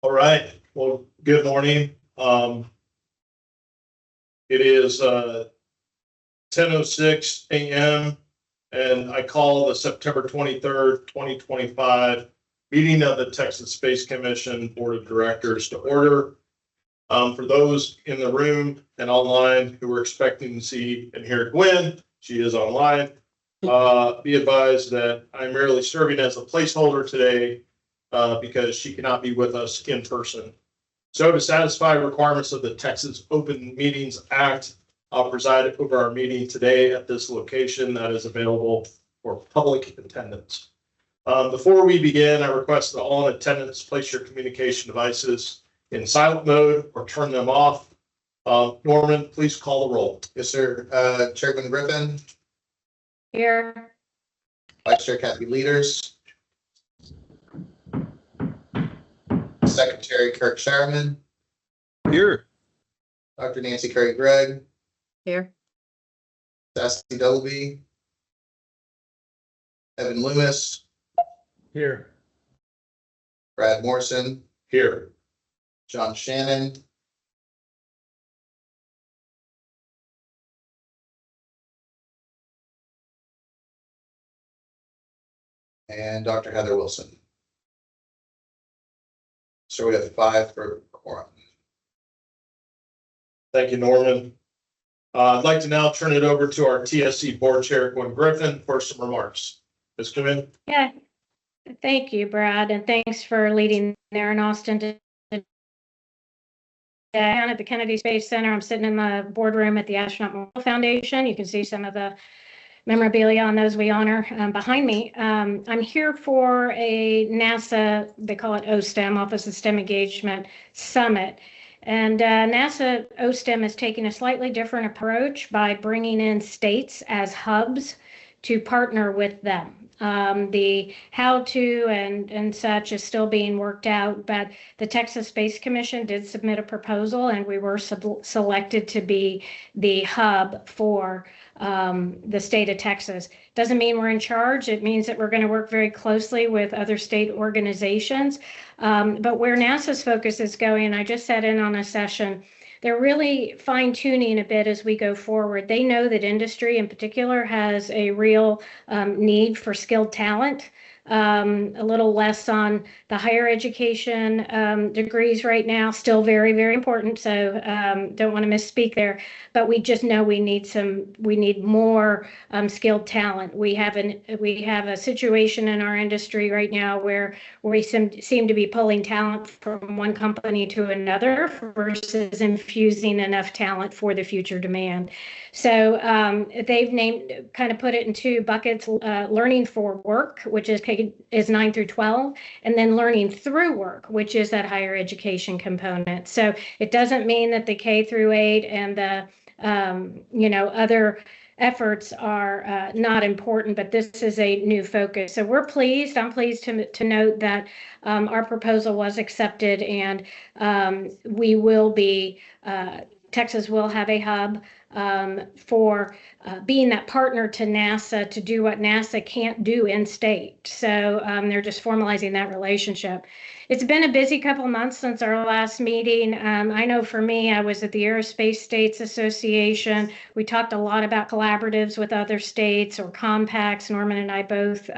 All right. Well, good morning. It is 10:06 a.m. and I call the September 23rd, 2025 meeting of the Texas Space Commission Board of Directors to order. For those in the room and online who are expecting to see and hear Gwen, she is online. Be advised that I'm merely serving as a placeholder today because she cannot be with us in person. So to satisfy requirements of the Texas Open Meetings Act, I'll preside over our meeting today at this location that is available for public attendance. Before we begin, I request that all in attendance place your communication devices in silent mode or turn them off. Norman, please call the roll. Yes, sir. Chairman Griffin. Here. Vice Chair Kathy Leaders. Secretary Kirk Sherman. Here. Dr. Nancy Curry Gregg. Here. Sassy Dolby. Evan Loomis. Here. Brad Morrison. Here. John Shannon. And Dr. Heather Wilson. So we have 5 for quorum. Thank you, Norman. I'd like to now turn it over to our TSC Board Chair, Gwen Griffin, for some remarks. Ms. Griffin? Yeah. Thank you, Brad, and thanks for leading there in Austin today. Down at the Kennedy Space Center, I'm sitting in the boardroom at the Astronaut Memorial Foundation. You can see some of the memorabilia on those we honor behind me. I'm here for a NASA, they call it OSTEM, Office of STEM Engagement Summit. And NASA OSTEM is taking a slightly different approach by bringing in states as hubs to partner with them. The how to and such is still being worked out, but the Texas Space Commission did submit a proposal and we were selected to be the hub for the state of Texas. Doesn't mean we're in charge. It means that we're going to work very closely with other state organizations. But where NASA's focus is going, and I just sat in on a session, they're really fine tuning a bit as we go forward. They know that industry in particular has a real need for skilled talent. A little less on the higher education degrees right now, still very, very important. So don't want to misspeak there, but we just know we need more skilled talent. We have a situation in our industry right now where we seem to be pulling talent from one company to another versus infusing enough talent for the future demand. So they've kind of put it in 2 buckets, learning for work, which is 9 through 12, and then learning through work, which is that higher education component. So it doesn't mean that the K through 8 and the other efforts are not important, but this is a new focus. So we're pleased. I'm pleased to note that our proposal was accepted, and we will be, Texas will have a hub for being that partner to NASA to do what NASA can't do in state. So they're just formalizing that relationship. It's been a busy couple of months since our last meeting. I know for me, I was at the Aerospace States Association. We talked a lot about collaboratives with other states or compacts. Norman and I both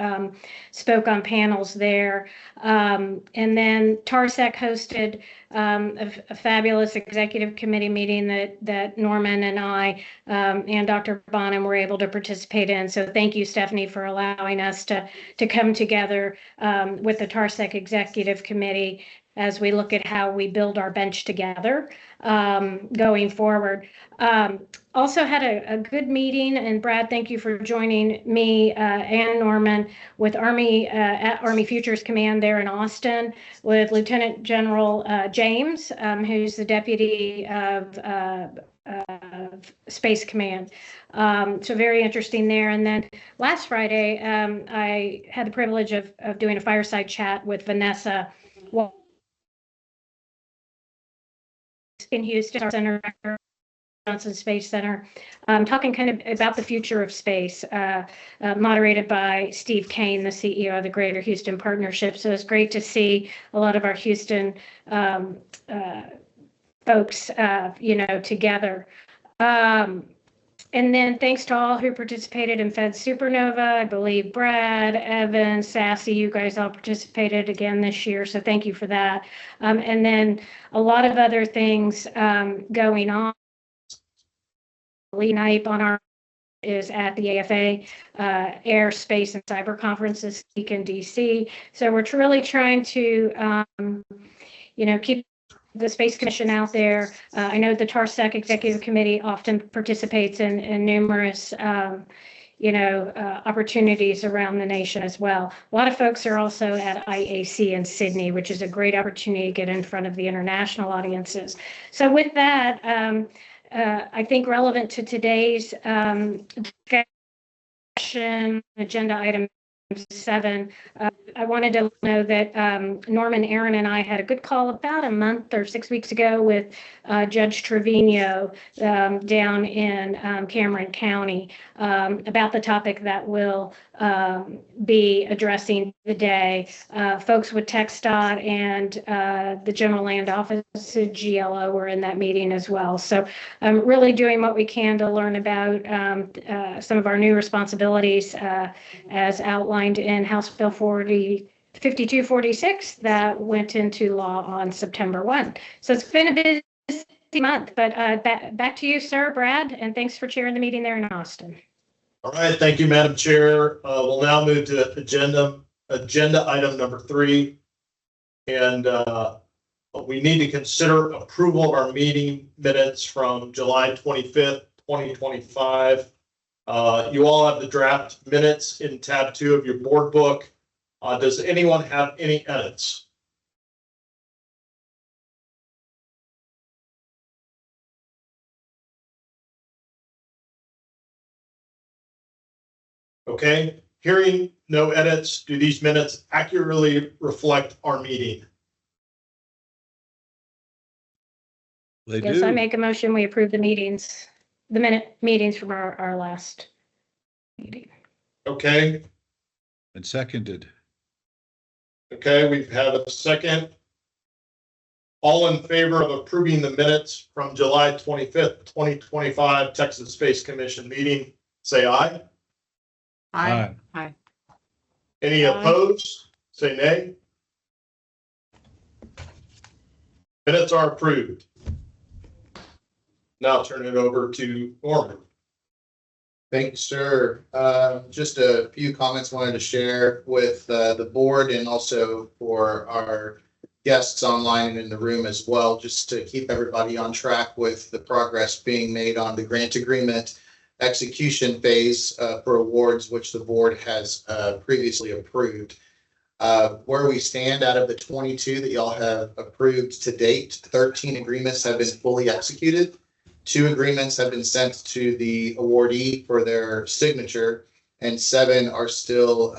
spoke on panels there. And then TARSEC hosted a fabulous executive committee meeting that Norman and I and Dr. Bonham were able to participate in. So thank you, Stephanie, for allowing us to come together with the TARSEC executive committee as we look at how we build our bench together going forward. Also had a good meeting, and Brad, thank you for joining me and Norman with at Army Futures Command there in Austin with Lieutenant General James, who's the deputy of Space Command. So very interesting there. And then last Friday, I had the privilege of doing a fireside chat with Vanessa in Houston, our center Johnson Space Center, talking kind of about the future of space, moderated by Steve Kane, the CEO of the Greater Houston Partnership. So it's great to see a lot of our Houston folks, together. And then thanks to all who participated in Fed Supernova. I believe Brad, Evan, Sassy, you guys all participated again this year. So thank you for that. And then a lot of other things going on. Lee Knipe on our is at the AFA Air, Space, and Cyber Conference this week in DC. So we're really trying to, keep the Space Commission out there. I know the TARSEC Executive Committee often participates in numerous, opportunities around the nation as well. A lot of folks are also at IAC in Sydney, which is a great opportunity to get in front of the international audiences. So with that, I think relevant to today's discussion, agenda item 7, I wanted to know that Norman, Aaron, and I had a good call about a month or 6 weeks ago with Judge Trevino down in Cameron County about the topic that we'll be addressing today. Folks with TxDOT and the General Land Office, GLO, were in that meeting as well. So I'm really doing what we can to learn about some of our new responsibilities as outlined in House Bill 5246 that went into law on September 1. So it's been a busy month, but back to you, sir, Brad, and thanks for chairing the meeting there in Austin. All right, thank you, Madam Chair. We'll now move to agenda item number 3. And we need to consider approval of our meeting minutes from July 25th, 2025. You all have the draft minutes in tab 2 of your board book. Does anyone have any edits? Okay, hearing no edits, do these minutes accurately reflect our meeting? They Yes, do. I make a motion, we approve the meetings from our last meeting. Okay, And seconded. okay, we've had a second. All in favor of approving the minutes from July 25th, 2025 Texas Space Commission meeting, say aye. Aye. Aye. Any Aye. opposed? Say nay. Minutes are approved. Now turn it over to Norman. Thank you, sir. Just a few comments I wanted to share with the board and also for our guests online and in the room as well, just to keep everybody on track with the progress being made on the grant agreement execution phase for awards, which the board has previously approved. Where we stand out of the 22 that y'all have approved to date, 13 agreements have been fully executed. 2 agreements have been sent to the awardee for their signature, and 7 are still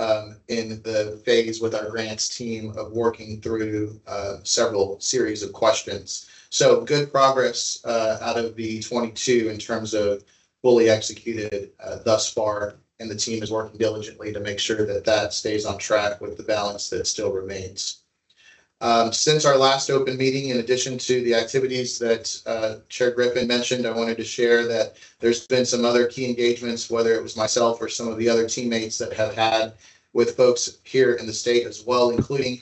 in the phase with our grants team of working through several series of questions. So good progress out of the 22 in terms of fully executed thus far, and the team is working diligently to make sure that that stays on track with the balance that still remains. Since our last open meeting, in addition to the activities that Chair Griffin mentioned, I wanted to share that there's been some other key engagements, whether it was myself or some of the other teammates that have had with folks here in the state as well, including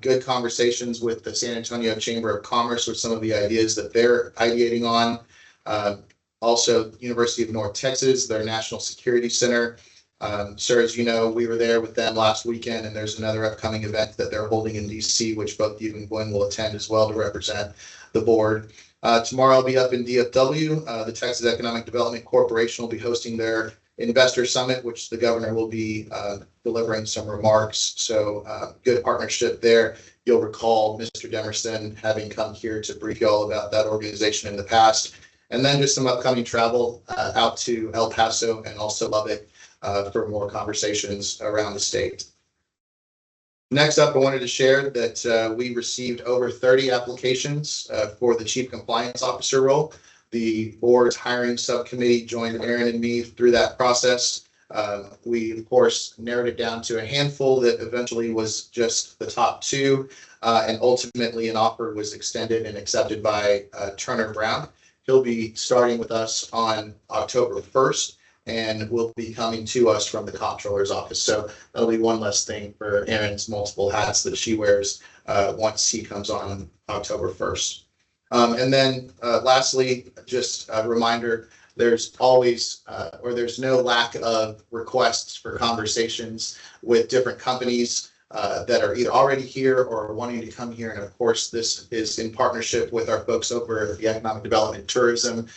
good conversations with the San Antonio Chamber of Commerce with some of the ideas that they're ideating on. Also, University of North Texas, their National Security Center. Sir, as you know, we were there with them last weekend, and there's another upcoming event that they're holding in DC, which both you and Gwen will attend as well to represent the board. Tomorrow I'll be up in DFW. The Texas Economic Development Corporation will be hosting their investor summit, which the governor will be delivering some remarks. So good partnership there. You'll recall Mr. Demerson having come here to brief you all about that organization in the past. And then just some upcoming travel out to El Paso and also Lubbock for more conversations around the state. Next up, I wanted to share that we received over 30 applications for the Chief Compliance Officer role. the board's hiring subcommittee joined Aaron and me through that process. We, of course, narrowed it down to a handful that eventually was just the top two. And ultimately, an offer was extended and accepted by Turner Brown. He'll be starting with us on October 1st and will be coming to us from the comptroller's office. So that'll be one less thing for Erin's multiple hats that she wears once he comes on October 1st. And then lastly, just a reminder, there's always there's no lack of requests for conversations with different companies that are either already here or wanting to come here. And of course, this is in partnership with our folks over at the Economic Development and Tourism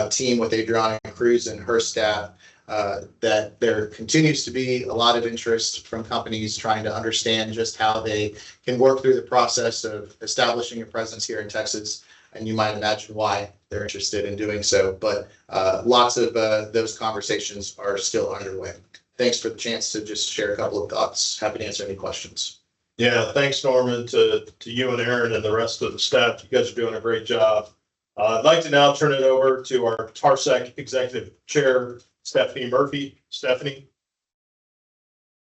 team with Adriana Cruz and her staff, that there continues to be a lot of interest from companies trying to understand just how they can work through the process of establishing a presence here in Texas. And you might imagine why they're interested in doing so. But lots of those conversations are still underway. Thanks for the chance to just share a couple of thoughts. Happy to answer any questions. Yeah, thanks, Norman, to you and Aaron and the rest of the staff. You guys are doing a great job. I'd like to now turn it over to our TARSEC Executive Chair, Stephanie Murphy. Stephanie.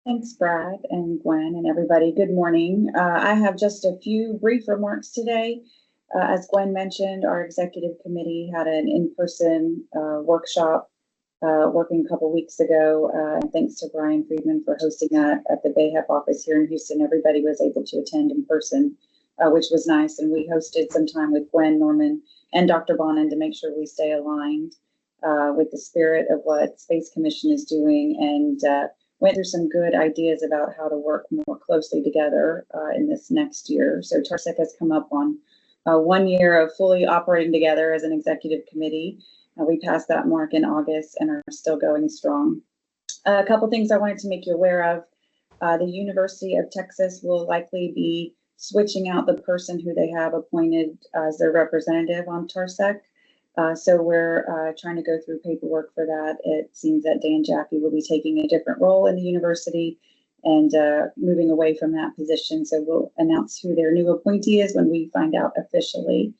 Thanks, Brad and Gwen and everybody. Good morning. I have just a few brief remarks today. As Gwen mentioned, our executive committee had an in-person workshop working a couple weeks ago. And thanks to Brian Friedman for hosting that at the BAHEP office here in Houston. Everybody was able to attend in person, which was nice. And we hosted some time with Gwen, Norman, and Dr. Bonin to make sure we stay aligned with the spirit of what Space Commission is doing, and went through some good ideas about how to work more closely together in this next year. So TARSEC has come up on 1 year of fully operating together as an executive committee. We passed that mark in August and are still going strong. A couple things I wanted to make you aware of. The University of Texas will likely be switching out the person who they have appointed as their representative on TARSEC. So we're trying to go through paperwork for that. It seems that Dan Jaffe will be taking a different role in the university and moving away from that position. So we'll announce who their new appointee is when we find out officially.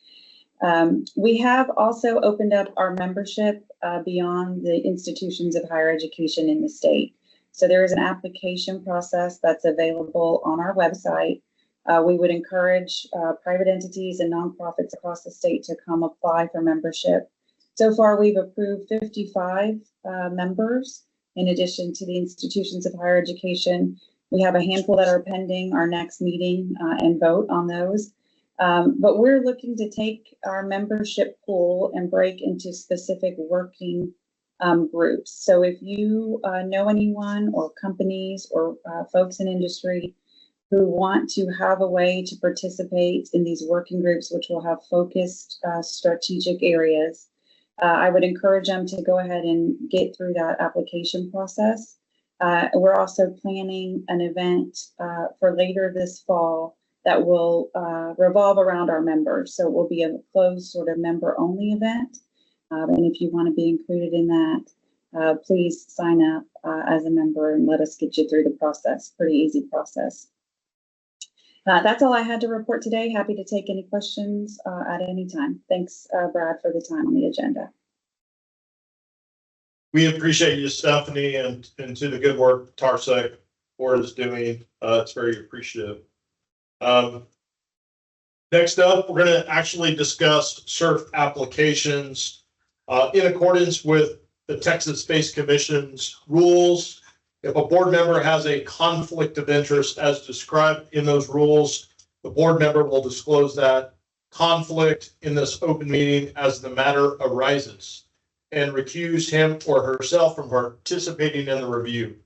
We have also opened up our membership beyond the institutions of higher education in the state. So there is an application process that's available on our website. We would encourage private entities and nonprofits across the state to come apply for membership. So far, we've approved 55 members. In addition to the institutions of higher education, we have a handful that are pending our next meeting and vote on those. But we're looking to take our membership pool and break into specific working groups. So if you know anyone or companies or folks in industry who want to have a way to participate in these working groups, which will have focused strategic areas, I would encourage them to go ahead and get through that application process. We're also planning an event for later this fall that will revolve around our members. So it will be a closed sort of member-only event. And if you want to be included in that, please sign up as a member and let us get you through the process. Pretty easy process. That's all I had to report today. Happy to take any questions at any time. Thanks, Brad, for the time on the agenda. We appreciate you, Stephanie, and to the good work TARSEC board is doing. It's very appreciative. Next up, we're going to actually discuss SURF applications in accordance with the Texas Space Commission's rules. If a board member has a conflict of interest as described in those rules, the board member will disclose that conflict in this open meeting as the matter arises and recuse him or herself from participating in the review,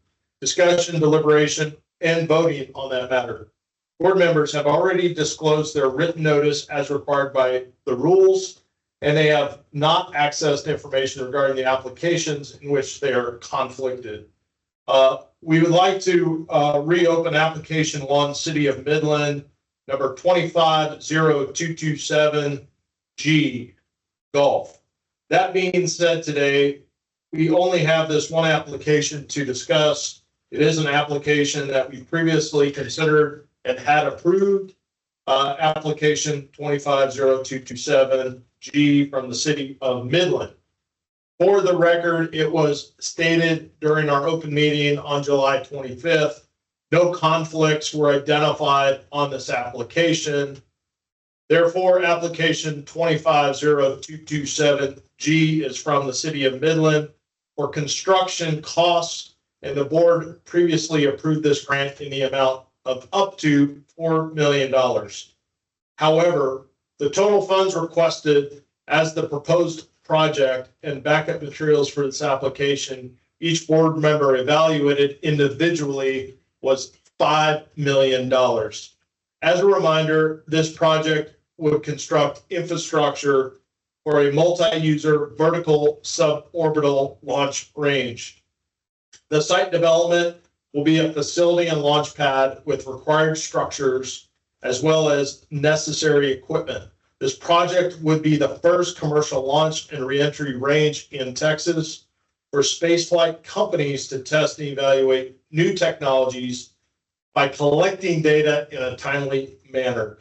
discussion, deliberation, and voting on that matter. Board members have already disclosed their written notice as required by the rules, and they have not accessed information regarding the applications in which they are conflicted. We would like to reopen application 1, City of Midland, number 250227G, Golf. That being said, today, we only have this one application to discuss. It is an application that we previously considered and had approved. application 250227G from the city of Midland. For the record, it was stated during our open meeting on July 25th, no conflicts were identified on this application. Therefore, application 250227G is from the city of Midland for construction costs, and the board previously approved this grant in the amount of up to $4 million. However, the total funds requested as the proposed project and backup materials for this application, each board member evaluated individually was $5 million. As a reminder, this project would construct infrastructure for a multi-user vertical suborbital launch range. The site development will be a facility and launch pad with required structures as well as necessary equipment. This project would be the first commercial launch and reentry range in Texas for spaceflight companies to test and evaluate new technologies by collecting data in a timely manner.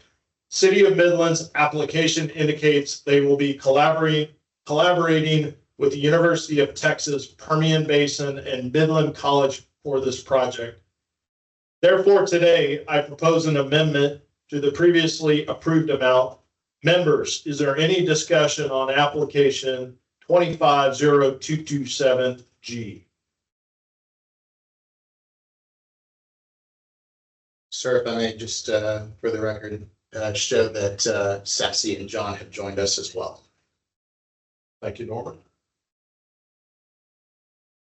City of Midland's application indicates they will be collaborating with the University of Texas Permian Basin and Midland College for this project. Therefore, today I propose an amendment to the previously approved amount. Members, is there any discussion on application 250227G? Sir, if I may just, for the record, show that Sassy and John have joined us as well. Thank you, Norman.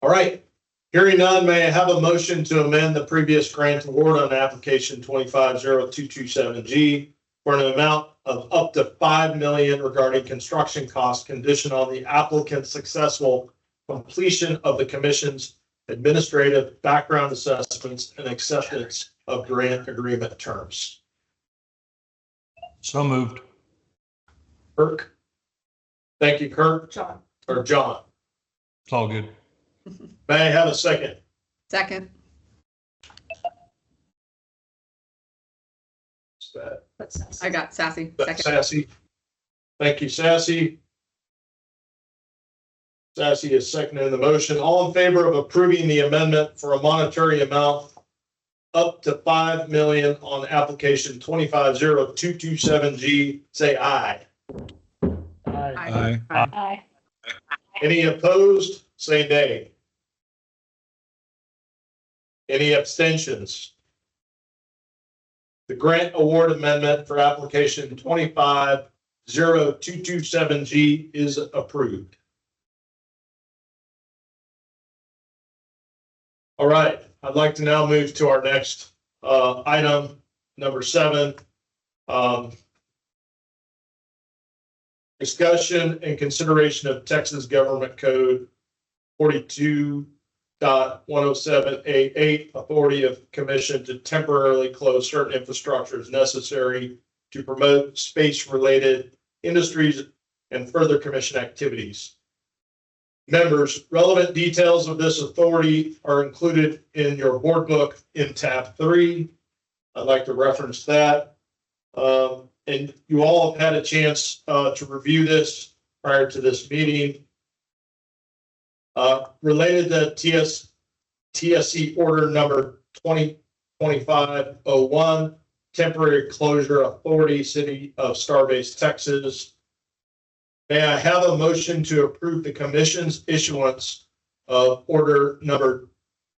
All right, hearing none, may I have a motion to amend the previous grant award on application 250227G for an amount of up to $5 million regarding construction costs conditioned on the applicant's successful completion of the commission's administrative background assessments and acceptance of grant agreement terms. So moved. Kirk? Thank you, Kirk. John. Or John? It's all good. May I have a second? Second. I got Sassy. Second. Sassy. Thank you, Sassy. Sassy is seconding the motion. All in favor of approving the amendment for a monetary amount up to $5 million on application 250227G, say aye. Aye. Aye. Any opposed, say nay. Any abstentions? The grant award amendment for application 250227G is approved. All right, I'd like to now move to our next item, number 7. Discussion and consideration of Texas Government Code 42.107A8, authority of commission to temporarily close certain infrastructures necessary to promote space-related industries and further commission activities. Members, relevant details of this authority are included in your board book in tab 3. I'd like to reference that. And you all have had a chance to review this prior to this meeting. Related to TSC order number 2025-01, temporary closure authority, City of Starbase, Texas. May I have a motion to approve the commission's issuance of order number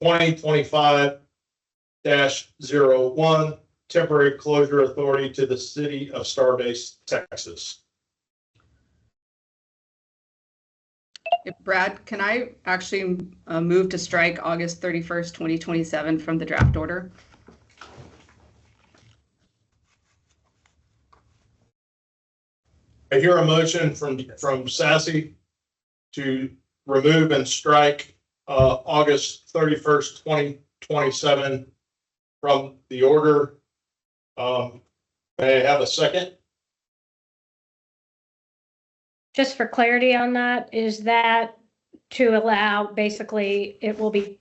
2025-01, temporary closure authority to the City of Starbase, Texas? Brad, can I actually move to strike August 31st, 2027 from the draft order? I hear a motion from Sassy to remove and strike August 31st, 2027 from the order. May I have a second? Just for clarity on that, is that to allow, basically, it will be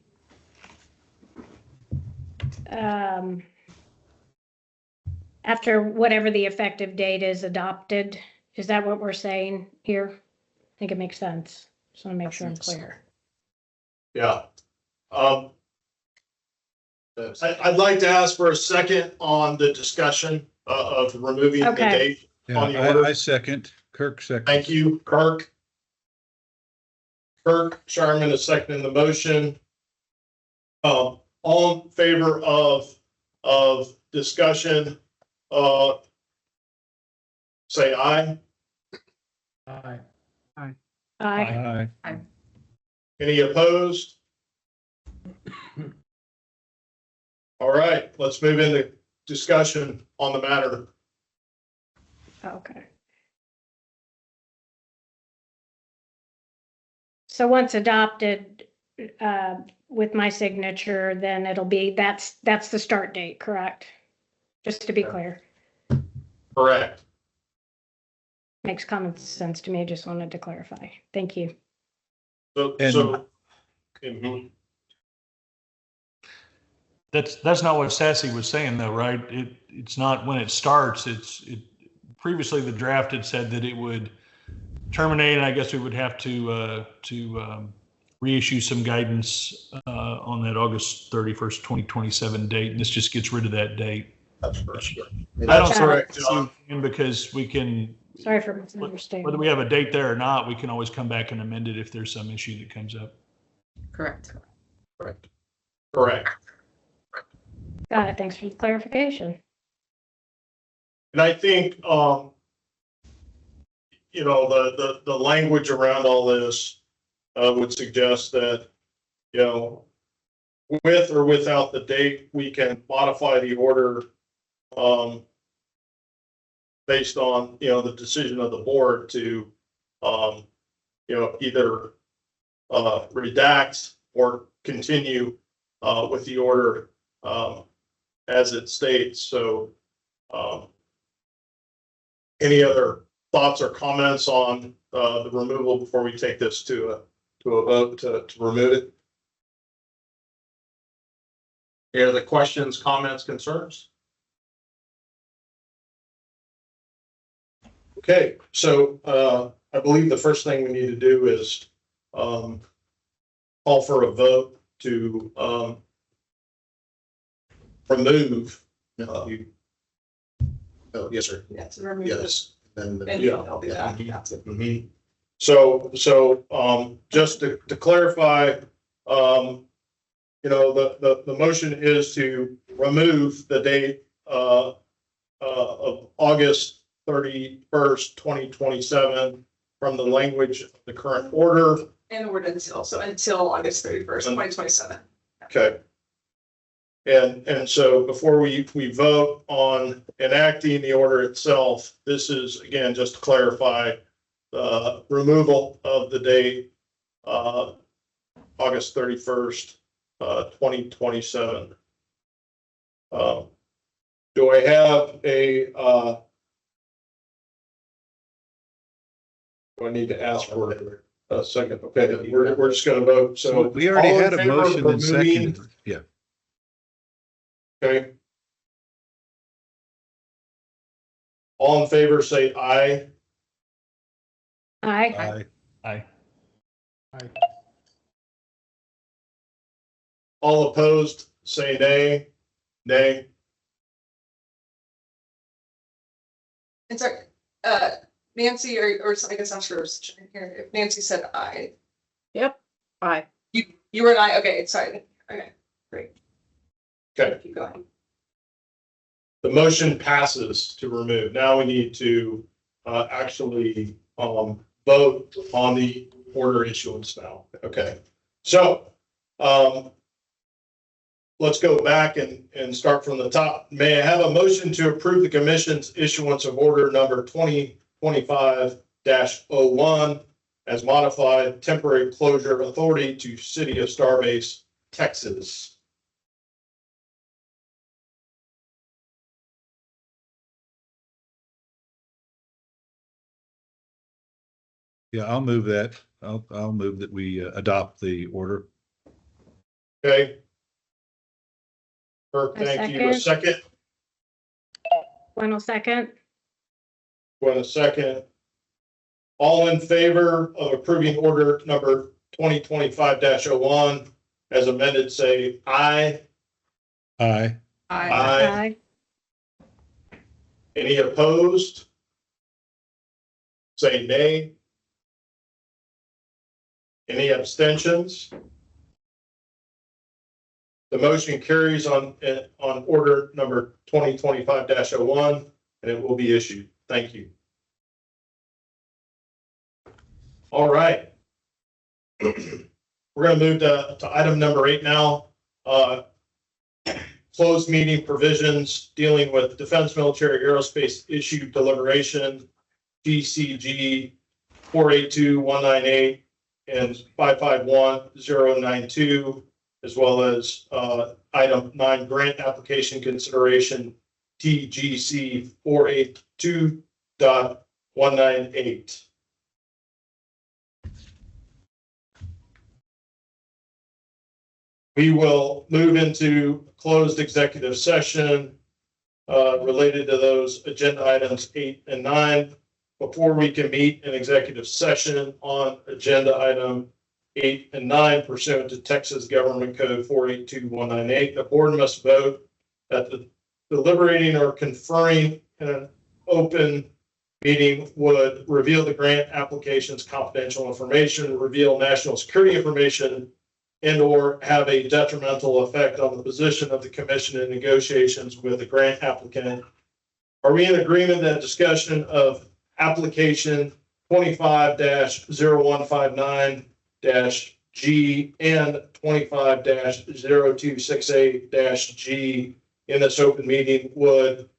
after whatever the effective date is adopted. Is that what we're saying here? I think it makes sense. Just want to make sure I'm clear. Yeah. I'd like to ask for a second on the discussion of removing the Okay. date on the Yeah, order. I second. Kirk second. Thank you, Kirk. Kirk Sharman is seconding the motion. All in favor of discussion, say aye. Aye. Aye. Aye. Any opposed? All right, let's move into discussion on the matter. Okay. So once adopted, with my signature, then it'll be, that's the start date, correct? Just to be clear. Correct. Makes common sense to me. Just wanted to clarify. Thank you. So, mhm. That's not what Sassy was saying though, right? It's not when it starts, previously the draft had said that it would terminate, and I guess we would have to reissue some guidance on that August 31st, 2027 date, and this just gets rid of that date. That's correct. I don't That's correct, John. see, because we can, Sorry for whether misunderstanding. we have a date there or not, we can always come back and amend it if there's some issue that comes up. Correct. Correct. Correct. Got it. Thanks for the clarification. And I think, the language around all this, would suggest that, with or without the date, we can modify the order, based on, the decision of the board to, either, redact or continue, with the order, as it states. So, any other thoughts or comments on the removal before we take this to a vote to remove it? Any other questions, comments, concerns? Okay, so I believe the first thing we need to do is call for a vote to remove. Oh, yes, sir. Yes, remove Yes. Then And Yeah. I'll do that. Yeah. Mhm. So, just to clarify, the motion is to remove the date, of August 31st, 2027 from the language of the current order. And we're until August 31st, 2027. Okay. And so before we vote on enacting the order itself, this is, again, just to clarify, the removal of the date, August 31st, 2027. Do I have do I need to ask for a second? Okay, we're just gonna vote, so. We already all in had a favor of motion and removing- second. Yeah. Okay. All in favor, say aye. Aye. Aye. All opposed, say nay. Nay. And so, Nancy, or I guess I'm sure here, if Nancy said aye. Yep, aye. You were an aye, okay, sorry, okay, great. Okay, Keep going. the motion passes to remove. Now we need to actually vote on the order issuance now. Okay, so let's go back and start from the top. May I have a motion to approve the commission's issuance of order number 2025-01 as modified temporary closure authority to City of Starbase, Texas? Yeah, I'll move that. I'll move that we adopt the order. Okay. Kirk, I thank you. A second? Gwen will second. Gwen, a second. All in favor of approving order number 2025-01 as amended, say aye. Aye. Aye. Any opposed? Say nay. Any abstentions? The motion carries on order number 2025-01, and it will be issued. Thank you. All right. We're going to move to item number 8 now. Closed meeting provisions dealing with defense, military, aerospace issue deliberation, GCG 482-198 and 551-092, as well as item 9, grant application consideration, TGC 482.198. We will move into closed executive session related to those agenda items 8 and 9. Before we can meet an executive session on agenda item 8 and 9 pursuant to Texas Government Code 482-198, the board must vote that the deliberating or conferring in an open meeting would reveal the grant application's confidential information, reveal national security information, and or have a detrimental effect on the position of the commission in negotiations with the grant applicant. Are we in agreement that discussion of application 25-0159-G and 25-0268-G in this open meeting would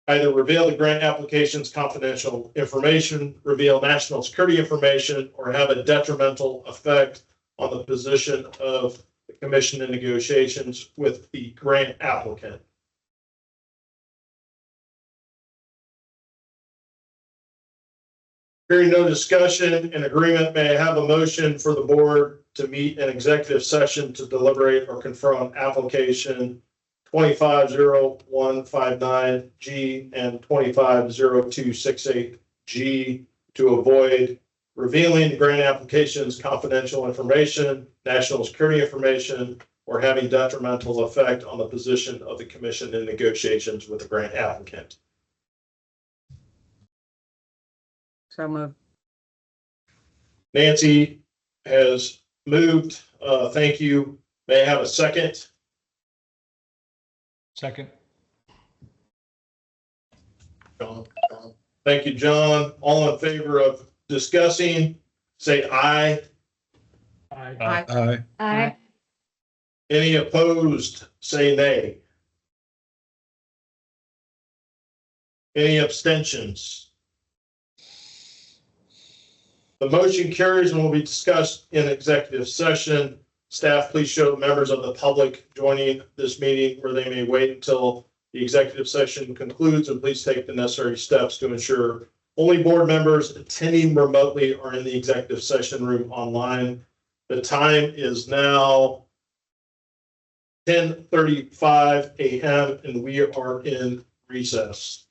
either reveal the grant application's confidential information, reveal national security information, or have a detrimental effect on the position of the commission in negotiations with the grant applicant? Hearing no discussion and agreement, may I have a motion for the board to meet an executive session to deliberate or confer on application 25-0159-G and 25-0268-G to avoid revealing the grant application's confidential information, national security information, or having detrimental effect on the position of the commission in negotiations with the grant applicant? So moved. Nancy has moved. Thank you. May I have a second? Second. John. Thank you, John. All in favor of discussing, say aye. Aye. Aye. Aye. Any opposed, say nay. Any abstentions? The motion carries and will be discussed in executive session. Staff, please show members of the public joining this meeting where they may wait until the executive session concludes, and please take the necessary steps to ensure only board members attending remotely are in the executive session room online. The time is now 10:35 a.m. and we are in recess.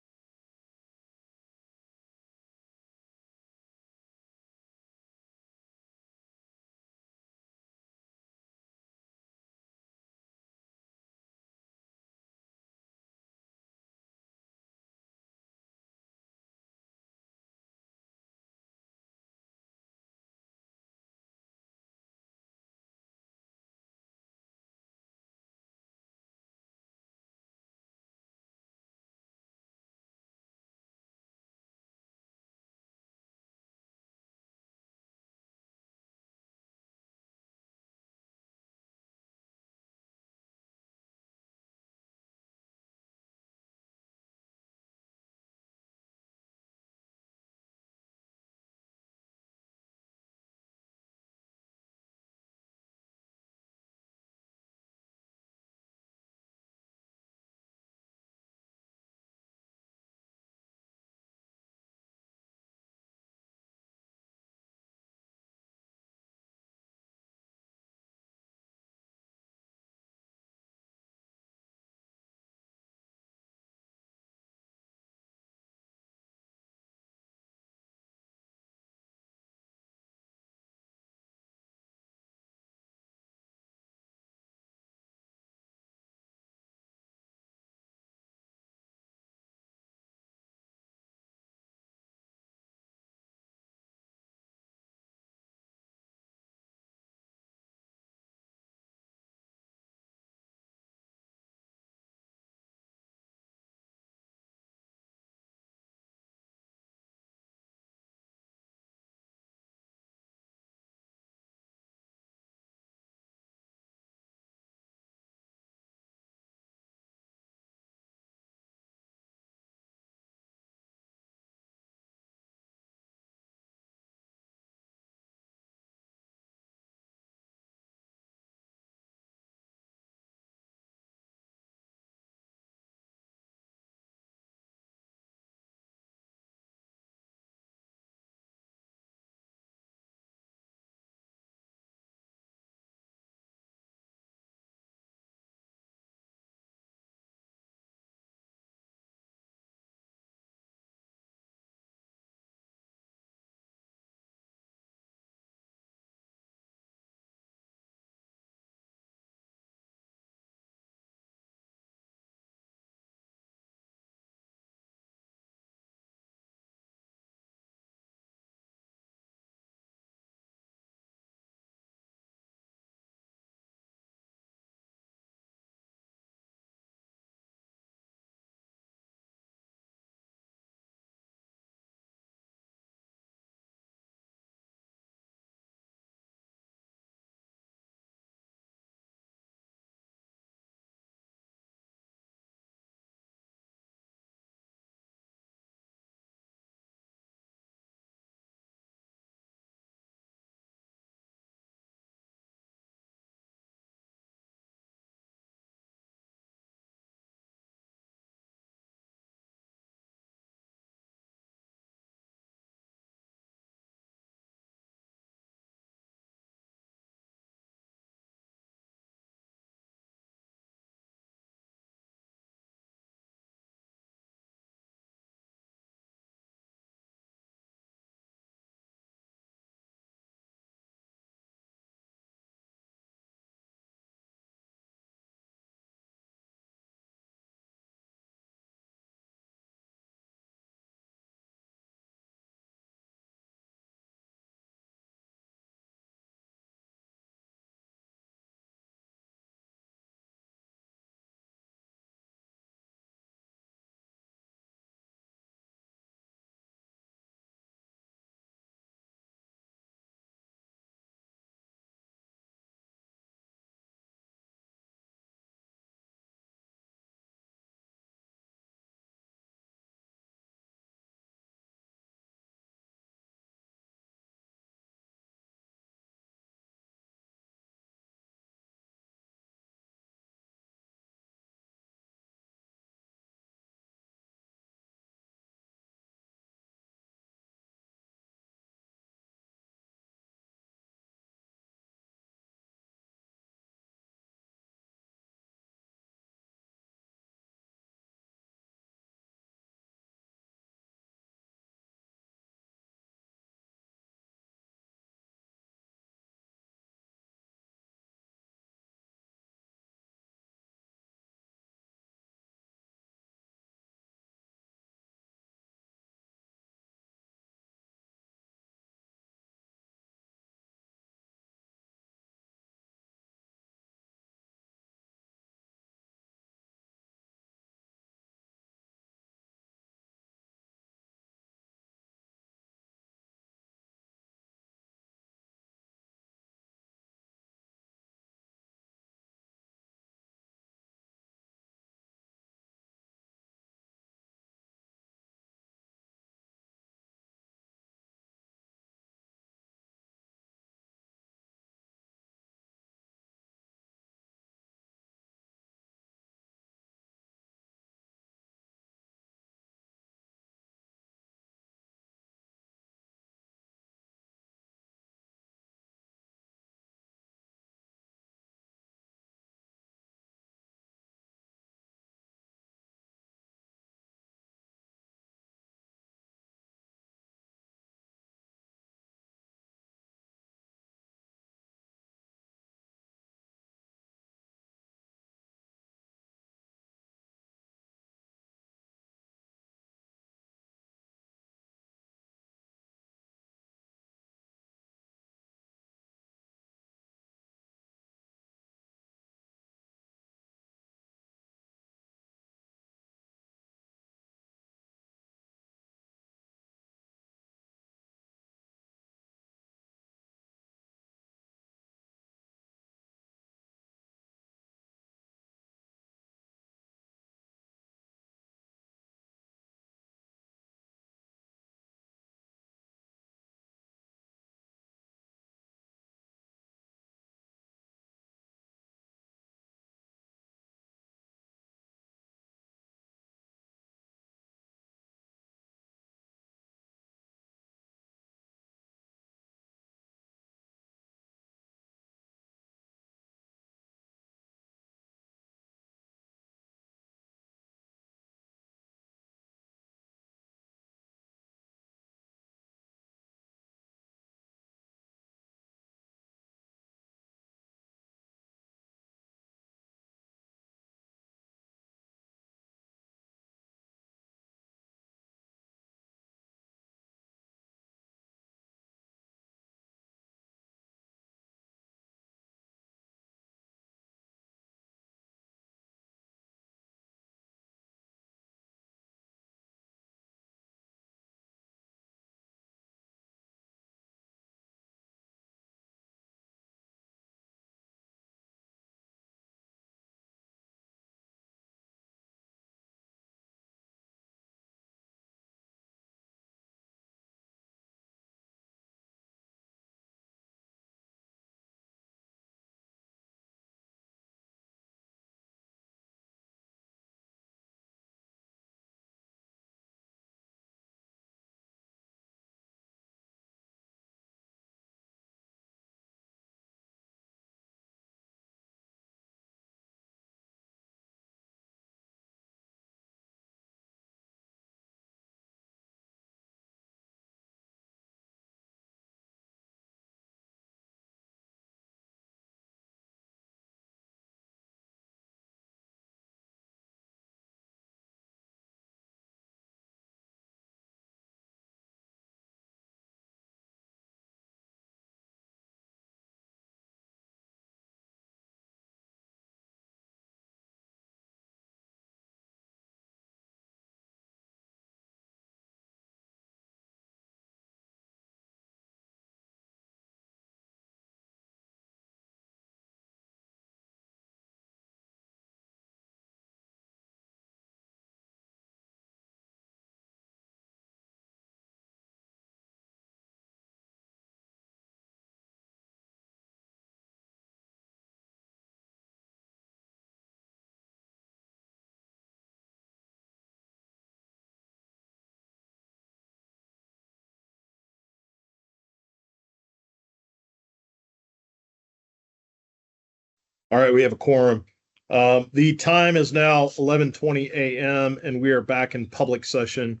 All right, we have a quorum. The time is now 11:20 a.m. and we are back in public session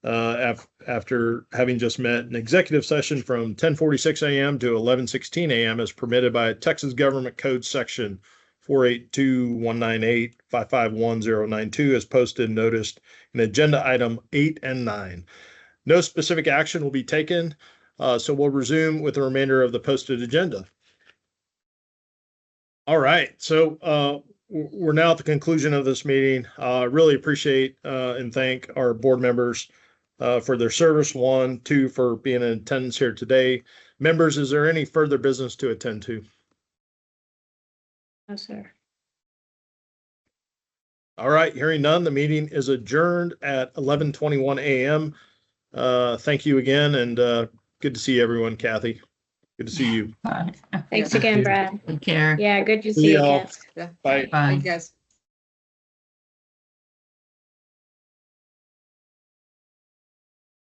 after having just met an executive session from 10:46 a.m. to 11:16 a.m. as permitted by Texas Government Code Section 482-198-551-092 as posted and noticed in agenda item 8 and 9. No specific action will be taken, so we'll resume with the remainder of the posted agenda. All right, so we're now at the conclusion of this meeting. Really appreciate and thank our board members for their service. 1, 2, for being in attendance here today. Members, is there any further business to attend to? No, sir. All right, hearing none, the meeting is adjourned at 11:21 a.m. Thank you again, and good to see everyone, Kathy. Good to see you. Thanks again, Brad. Take care. Yeah, good to See see you y'all. again. Yeah. Bye. Bye. Thank you guys.